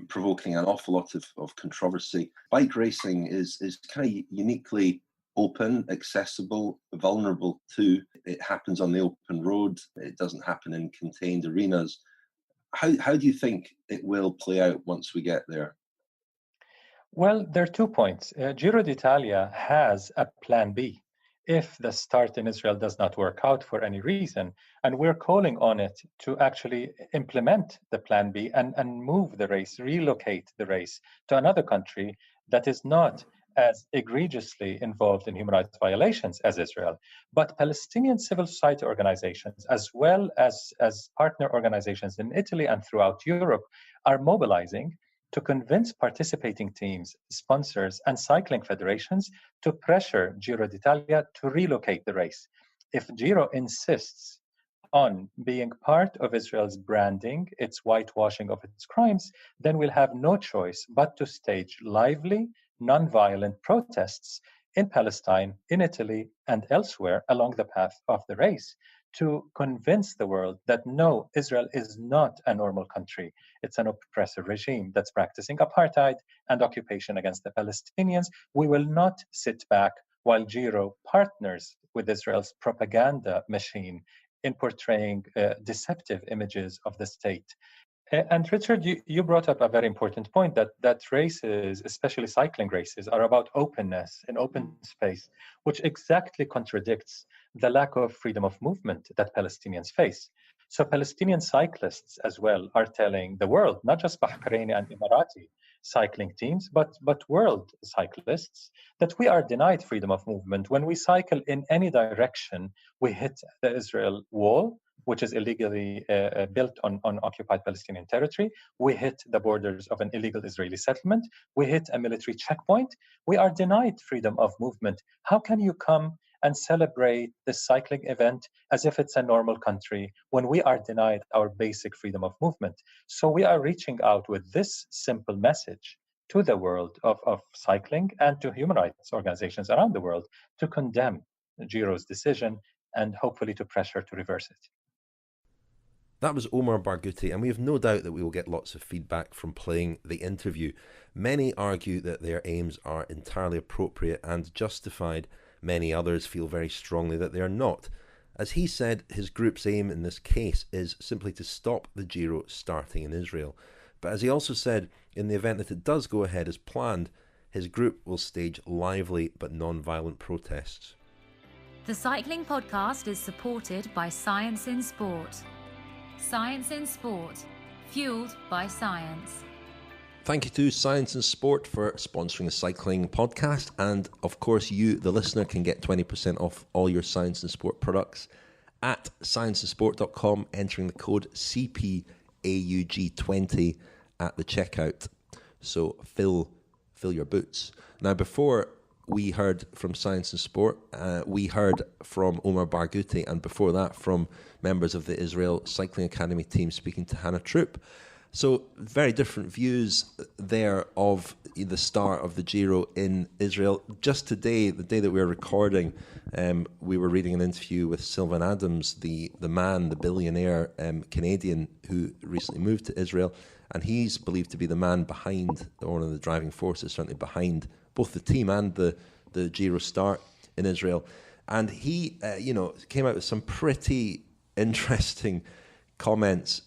provoking an awful lot of controversy. Bike racing is kind of uniquely open, accessible, vulnerable too. It happens on the open road. It doesn't happen in contained arenas. How do you think it will play out once we get there? Well, there are 2 points. Giro d'Italia has a plan B if the start in Israel does not work out for any reason. And we're calling on it to actually implement the plan B and move the race, relocate the race to another country that is not as egregiously involved in human rights violations as Israel. But Palestinian civil society organizations, as well as partner organizations in Italy and throughout Europe, are mobilizing to convince participating teams, sponsors, and cycling federations to pressure Giro d'Italia to relocate the race. If Giro insists on being part of Israel's branding, its whitewashing of its crimes, then we'll have no choice but to stage lively, non-violent protests in Palestine, in Italy, and elsewhere along the path of the race to convince the world that no, Israel is not a normal country. It's an oppressive regime that's practicing apartheid and occupation against the Palestinians. We will not sit back while Giro partners with Israel's propaganda machine in portraying deceptive images of the state. And Richard, you brought up a very important point that races, especially cycling races, are about openness and open space, which exactly contradicts the lack of freedom of movement that Palestinians face. So Palestinian cyclists as well are telling the world, not just Bahraini and Emirati cycling teams, but world cyclists, that we are denied freedom of movement. When we cycle in any direction, we hit the Israel wall, which is illegally built on occupied Palestinian territory. We hit the borders of an illegal Israeli settlement. We hit a military checkpoint. We are denied freedom of movement. How can you come and celebrate this cycling event as if it's a normal country when we are denied our basic freedom of movement? So we are reaching out with this simple message to the world of cycling and to human rights organizations around the world to condemn Giro's decision and hopefully to pressure to reverse it. That was Omar Barghouti, and we have no doubt that we will get lots of feedback from playing the interview. Many argue that their aims are entirely appropriate and justified. Many others feel very strongly that they are not. As he said, his group's aim in this case is simply to stop the Giro starting in Israel. But as he also said, in the event that it does go ahead as planned, his group will stage lively but non-violent protests. The Cycling Podcast is supported by Science in Sport. Science in Sport, fueled by science. Thank you to Science in Sport for sponsoring the Cycling Podcast. And of course, you, the listener, can get 20% off all your Science in Sport products at scienceinsport.com, entering the code CPAUG20 at the checkout. So fill your boots. Now, before we heard from Science in Sport, we heard from Omar Barghouti, and before that from members of the Israel Cycling Academy team speaking to Hannah Troop. So very different views there of the start of the Giro in Israel. Just today, the day that we were recording, we were reading an interview with Sylvan Adams, the man, the billionaire Canadian who recently moved to Israel, and he's believed to be the man behind, or one of the driving forces certainly behind both the team and the Giro start in Israel. And he, came out with some pretty interesting comments,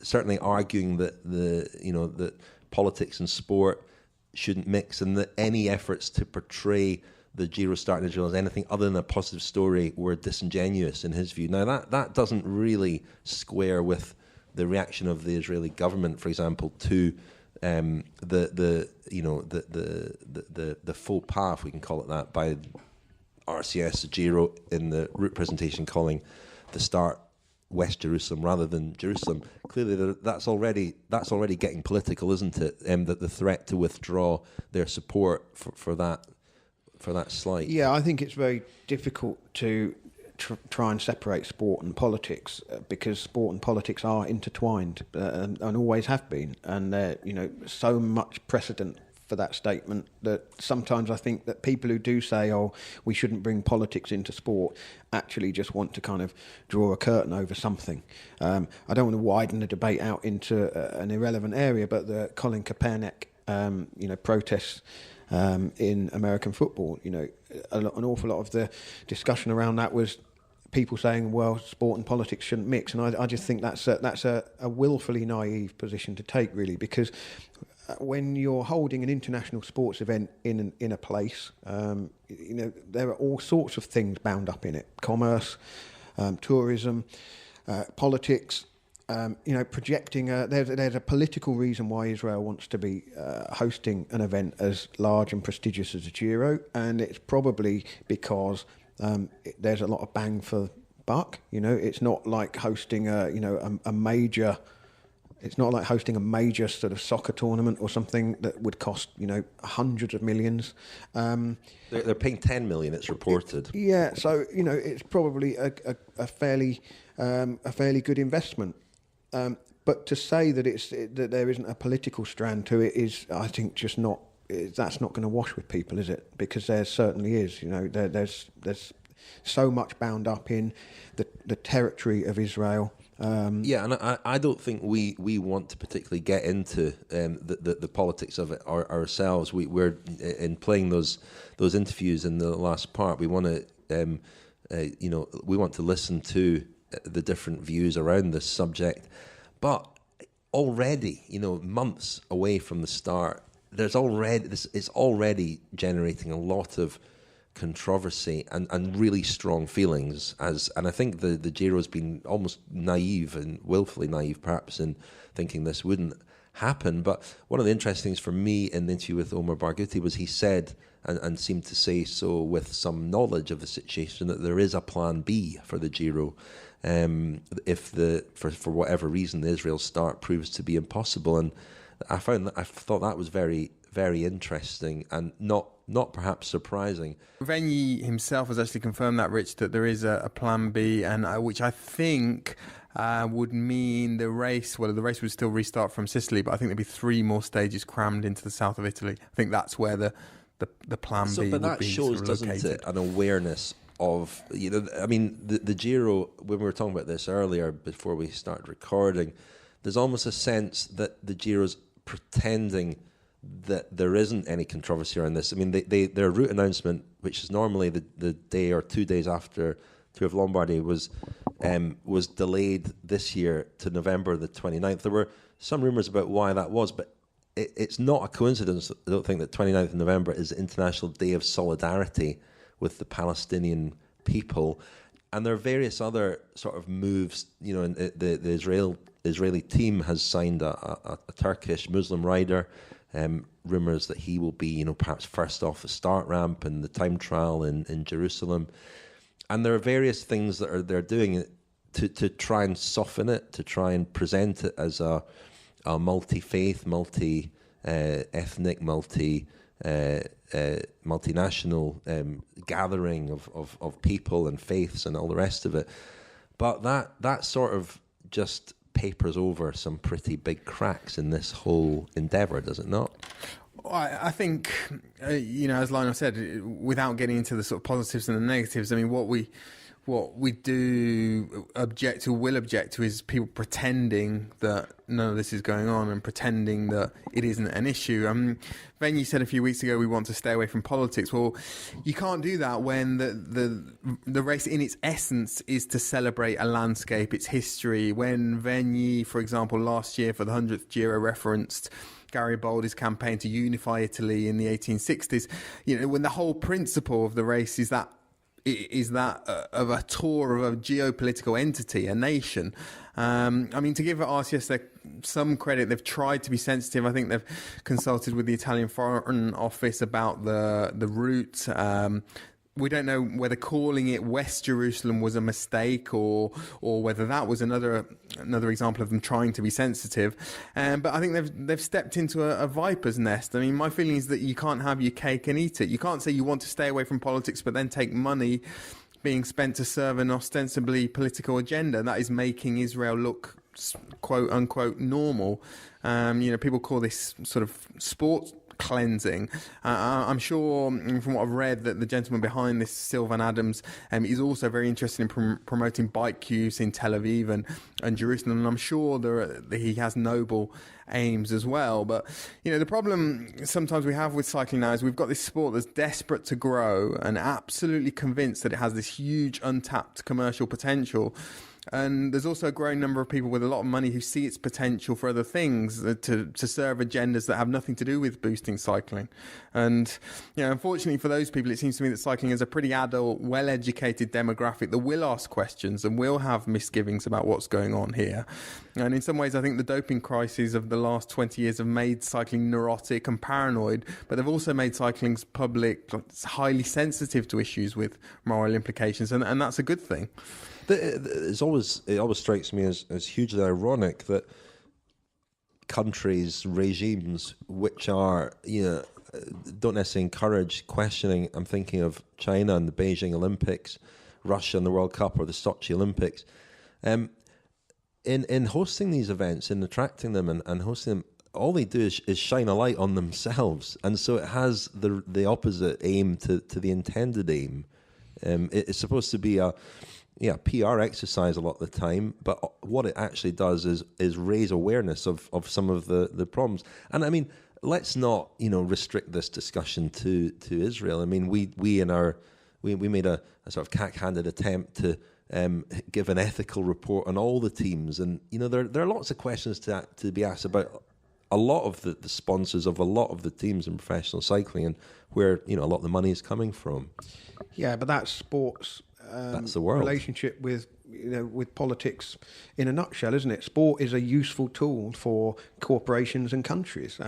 certainly arguing that that politics and sport shouldn't mix, and that any efforts to portray the Giro start in Israel as anything other than a positive story were disingenuous in his view. Now that doesn't really square with the reaction of the Israeli government, for example, to the faux pas, if we can call it that, by RCS Giro in the route presentation calling the start West Jerusalem rather than Jerusalem. Clearly, that's already getting political, isn't it? That the threat to withdraw their support for that slight. Yeah, I think it's very difficult to try and separate sport and politics because sport and politics are intertwined and always have been, and so much precedent for that statement that sometimes I think that people who do say, oh, we shouldn't bring politics into sport, actually just want to kind of draw a curtain over something. I don't want to widen the debate out into an irrelevant area, but the Colin Kaepernick, protests in American football, an awful lot of the discussion around that was people saying, well, sport and politics shouldn't mix. And I just think that's a willfully naive position to take, really, because when you're holding an international sports event in a place, there are all sorts of things bound up in it: commerce, tourism, politics. Projecting. There's a political reason why Israel wants to be hosting an event as large and prestigious as the Giro, and it's probably because there's a lot of bang for buck. It's not like hosting a major. It's not like hosting a major sort of soccer tournament or something that would cost, hundreds of millions. They're paying 10 million, it's reported. So, it's probably a fairly good investment. But to say that there isn't a political strand to it is, I think, just not. That's not going to wash with people, is it? Because there certainly is. There's so much bound up in the territory of Israel. And I don't think we want to particularly get into the politics of it ourselves. We're in playing those interviews in the last part. We want to we want to listen to the different views around this subject, but already months away from the start, it's already generating a lot of controversy and really strong feelings, and I think the Giro's been almost naive and willfully naive perhaps in thinking this wouldn't happen. But one of the interesting things for me in the interview with Omar Barghouti was he said and seemed to say so with some knowledge of the situation that there is a plan B for the Giro if for whatever reason the Israel start proves to be impossible. And I thought that was very, very interesting and not perhaps surprising. Venue himself has actually confirmed that, Rich, that there is a plan B, and which I think would mean the race would still restart from Sicily, but I think there'd be 3 more stages crammed into the south of Italy. I think that's where the plan B would be. But that shows, doesn't it, an awareness of, the Giro, when we were talking about this earlier before we started recording, there's almost a sense that the Giro's pretending that there isn't any controversy around this. Their route announcement, which is normally the day or 2 days after Tour of Lombardy, was delayed this year to November the 29th. There were some rumours about why that was, but it's not a coincidence, I don't think, that 29th of November is the International Day of Solidarity with the Palestinian people. And there are various other sort of moves. And the Israeli team has signed a Turkish Muslim rider. Rumours that he will be, perhaps first off the start ramp in the time trial in Jerusalem. And there are various things that they're doing to try and soften it, to try and present it as a multi-faith, multi-ethnic, multinational gathering of people and faiths and all the rest of it. But that sort of just papers over some pretty big cracks in this whole endeavour, does it not? I think, as Lionel said, without getting into the sort of positives and the negatives, what we will object to is people pretending that none of this is going on and pretending that it isn't an issue. Venue said a few weeks ago we want to stay away from politics. Well, you can't do that when the race in its essence is to celebrate a landscape, its history. When Venue, for example, last year for the 100th Giro referenced Garibaldi's campaign to unify Italy in the 1860s, when the whole principle of the race is that is that of a tour of a geopolitical entity, a nation. I mean, to give RCS some credit, they've tried to be sensitive. I think they've consulted with the Italian Foreign Office about the route. We don't know whether calling it West Jerusalem was a mistake or whether that was another example of them trying to be sensitive. But I think they've stepped into a viper's nest. I mean, my feeling is that you can't have your cake and eat it. You can't say you want to stay away from politics but then take money being spent to serve an ostensibly political agenda. That is making Israel look, quote unquote, normal. People call this sort of sport cleansing. I'm sure from what I've read that the gentleman behind this, Sylvan Adams, is also very interested in promoting bike use in Tel Aviv and Jerusalem, and I'm sure that he has noble aims as well. But the problem sometimes we have with cycling now is we've got this sport that's desperate to grow and absolutely convinced that it has this huge untapped commercial potential. And there's also a growing number of people with a lot of money who see its potential for other things, to serve agendas that have nothing to do with boosting cycling. And, unfortunately for those people, it seems to me that cycling is a pretty adult, well-educated demographic that will ask questions and will have misgivings about what's going on here. And in some ways, I think the doping crises of the last 20 years have made cycling neurotic and paranoid, but they've also made cycling's public highly sensitive to issues with moral implications, and that's a good thing. It always strikes me as hugely ironic that countries, regimes, which are, don't necessarily encourage questioning. I'm thinking of China and the Beijing Olympics, Russia and the World Cup, or the Sochi Olympics. In hosting these events, in attracting them and hosting them, all they do is shine a light on themselves, and so it has the opposite aim to the intended aim. It's supposed to be a PR exercise a lot of the time, but what it actually does is raise awareness of some of the problems. And I mean, let's not restrict this discussion to Israel. I mean, we made a sort of cack-handed attempt to give an ethical report on all the teams, and there are lots of questions to be asked about a lot of the sponsors of a lot of the teams in professional cycling and where a lot of the money is coming from. Yeah, but that's sports. That's the world. Relationship with politics in a nutshell, isn't it? Sport is a useful tool for corporations and countries.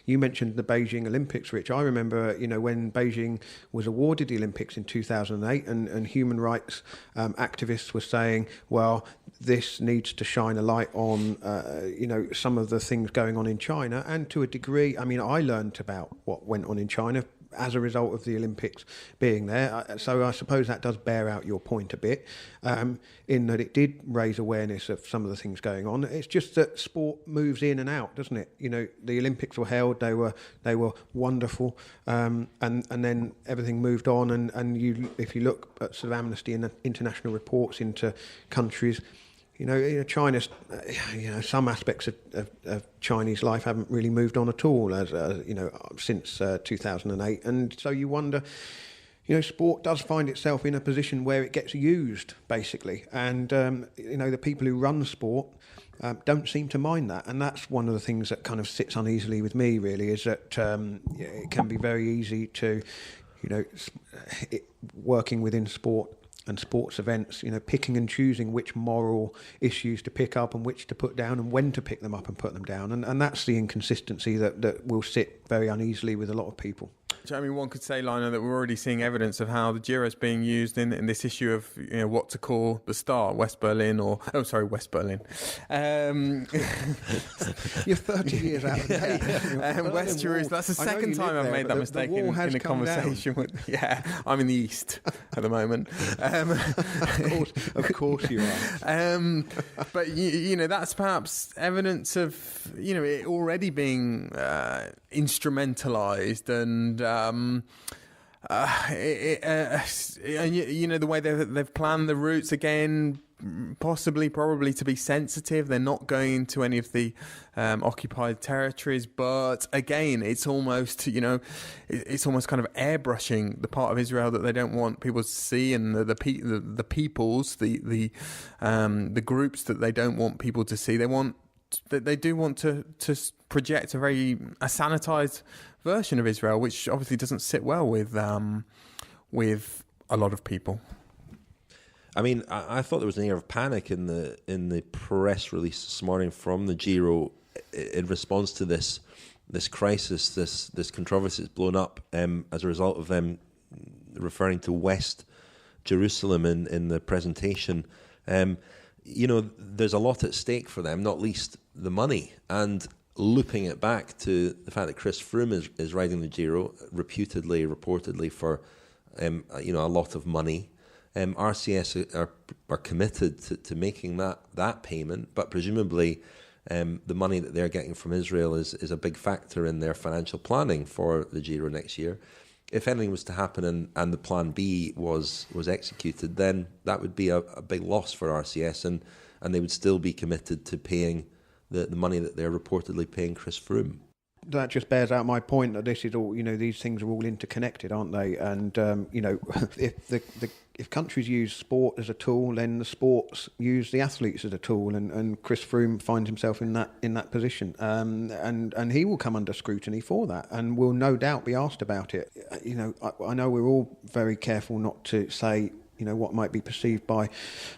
You mentioned the Beijing Olympics, Rich. I remember, when Beijing was awarded the Olympics in 2008, and human rights activists were saying, well, this needs to shine a light on, some of the things going on in China. And to a degree, I mean, I learned about what went on in China as a result of the Olympics being there. So I suppose that does bear out your point a bit, in that it did raise awareness of some of the things going on. It's just that sport moves in and out, doesn't it? The Olympics were held, they were wonderful, and then everything moved on. And if you look at sort of Amnesty and international reports into countries, China, some aspects of Chinese life haven't really moved on at all, since 2008. And so you wonder, sport does find itself in a position where it gets used, basically. And, the people who run sport don't seem to mind that. And that's one of the things that kind of sits uneasily with me, really, is that it can be very easy to, working within sport and sports events, picking and choosing which moral issues to pick up and which to put down and when to pick them up and put them down. And that's the inconsistency that will sit very uneasily with a lot of people. I mean, one could say, Lionel, that we're already seeing evidence of how the Giro is being used in this issue of what to call the start, West Berlin. West Berlin. You're 30 years out of date. West Jerusalem. That's the second time I've made that mistake in a conversation with. Yeah, I'm in the east at the moment. Of course you are. But that's perhaps evidence of it already being instrumentalized and. The way they've planned the routes again, probably to be sensitive. They're not going into any of the occupied territories, but again, it's almost it's almost kind of airbrushing the part of Israel that they don't want people to see, and the peoples, the groups that they don't want people to see. They do want to project a sanitized version of Israel, which obviously doesn't sit well with a lot of people. I mean, I thought there was an air of panic in the press release this morning from the Giro in response to this crisis, this controversy that's blown up as a result of them referring to West Jerusalem in the presentation. There's a lot at stake for them, not least the money. And looping it back to the fact that Chris Froome is riding the Giro, reportedly for a lot of money. RCS are committed to making that payment, but presumably the money that they're getting from Israel is a big factor in their financial planning for the Giro next year. If anything was to happen and the plan B was executed, then that would be a big loss for RCS, and they would still be committed to paying the money that they're reportedly paying Chris Froome. That just bears out my point that this is all, these things are all interconnected, aren't they? And, if countries use sport as a tool, then the sports use the athletes as a tool, and Chris Froome finds himself in that position. And he will come under scrutiny for that, and will no doubt be asked about it. I know we're all very careful not to say, what might be perceived by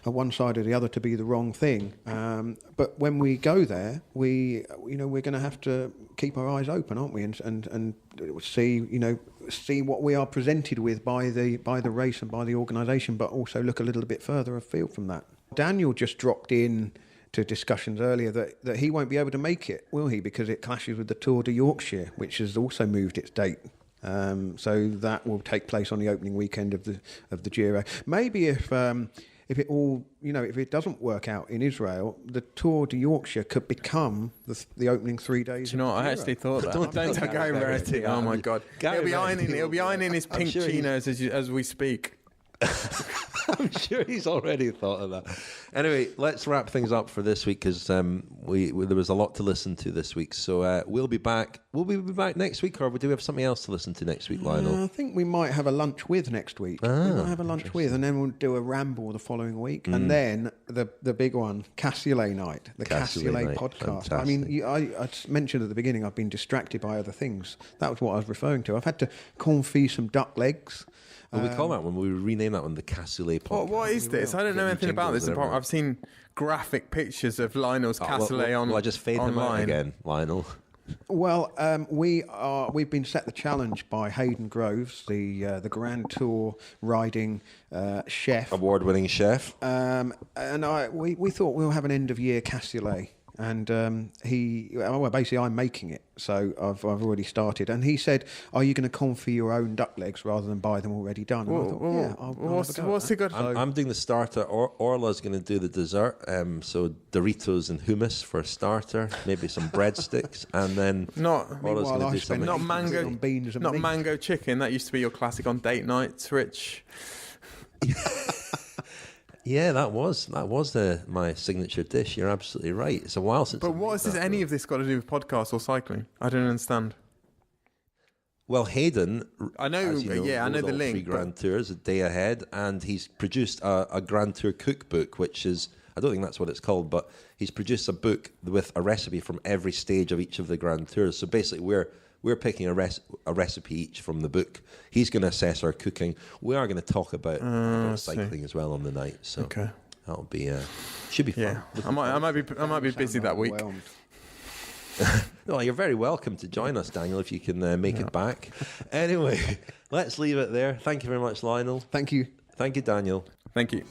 one side or the other to be the wrong thing. But when we go there, we're going to have to keep our eyes open, aren't we? And see what we are presented with by the race and by the organisation, but also look a little bit further afield from that. Daniel just dropped in to discussions earlier that he won't be able to make it, will he? Because it clashes with the Tour de Yorkshire, which has also moved its date. So that will take place on the opening weekend of the Giro. Maybe if it doesn't work out in Israel, the Tour de Yorkshire could become the opening 3 days. Do you know what? I actually thought that. Don't take Gary Verity. Oh my God, he'll be ironing his pink chinos as we speak. I'm sure he's already thought of that. Anyway, let's wrap things up for this week, because there was a lot to listen to this week. So we'll be back. Will we be back next week, or do we have something else to listen to next week, Lionel? I think we might have a lunch with next week. We might have a lunch with, and then we'll do a ramble the following week, and then the big one, Cassoulet night, the Cassoulet podcast. Fantastic. I mean, I mentioned at the beginning I've been distracted by other things. That was what I was referring to. I've had to confit some duck legs. Will we call that one? Will we rename that one the Cassoulet podcast? What is this? I don't know anything about this. I've seen graphic pictures of Lionel's Cassoulet online. Well, I just fade them out again, Lionel. Well, we've been set the challenge by Hayden Groves, the Grand Tour riding chef, award-winning chef, and we thought we'll have an end of year Cassoulet. And basically I'm making it, so I've already started. And he said, "Are you going to confit your own duck legs rather than buy them already done?" And I thought, what's he got? I'm doing the starter. Orla's going to do the dessert. So Doritos and hummus for a starter, maybe some breadsticks, and then Orla's going to do something. Not mango chicken. That used to be your classic on date nights, Rich. Yeah, that was my signature dish. You're absolutely right. It's a while since. But what has any of this got to do with podcasts or cycling? I don't understand. Well, Hayden, I know. I know the link. 3 Grand Tours a day ahead, and he's produced a Grand Tour cookbook, which is, I don't think that's what it's called, but he's produced a book with a recipe from every stage of each of the Grand Tours. So basically, we're picking a recipe each from the book. He's going to assess our cooking. We are going to talk about cycling as well on the night. So that'll be should be fun. Yeah. I might be busy that week. No, you're very welcome to join us, Daniel, if you can make it back. Anyway, let's leave it there. Thank you very much, Lionel. Thank you. Thank you, Daniel. Thank you.